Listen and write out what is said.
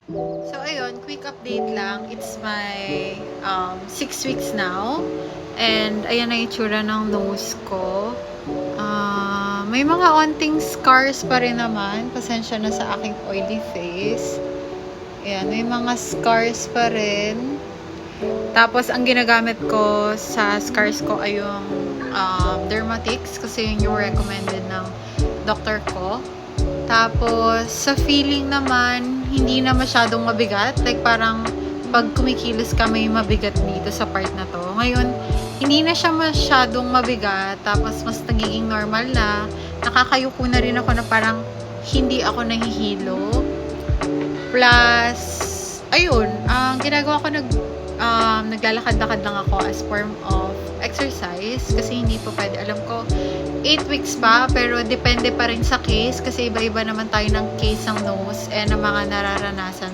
So ayun, quick update lang. It's my 6 weeks now. And ayan na itsura ng nose ko. May mga onting scars pa rin naman. Pasensya na sa aking oily face. Ayan, may mga scars pa rin. Tapos, ang ginagamit ko sa scars ko ay yung Dermatix kasi yun yung recommended ng doctor ko. Tapos, sa feeling naman, hindi na masyadong mabigat. Like, parang pag kumikilos ka may mabigat dito sa part na to. Ngayon, hindi na siya masyadong mabigat. Tapos, mas nagiging normal na. Nakakayuko na rin ako na parang hindi ako nahihilo. Plus, ayun, ang ginagawa ko naglalakad-lakad lang ako as form of exercise kasi hindi po pwede. Alam ko, 8 weeks pa, pero depende pa rin sa case kasi iba-iba naman tayo ng case ng nose and ng mga nararanasan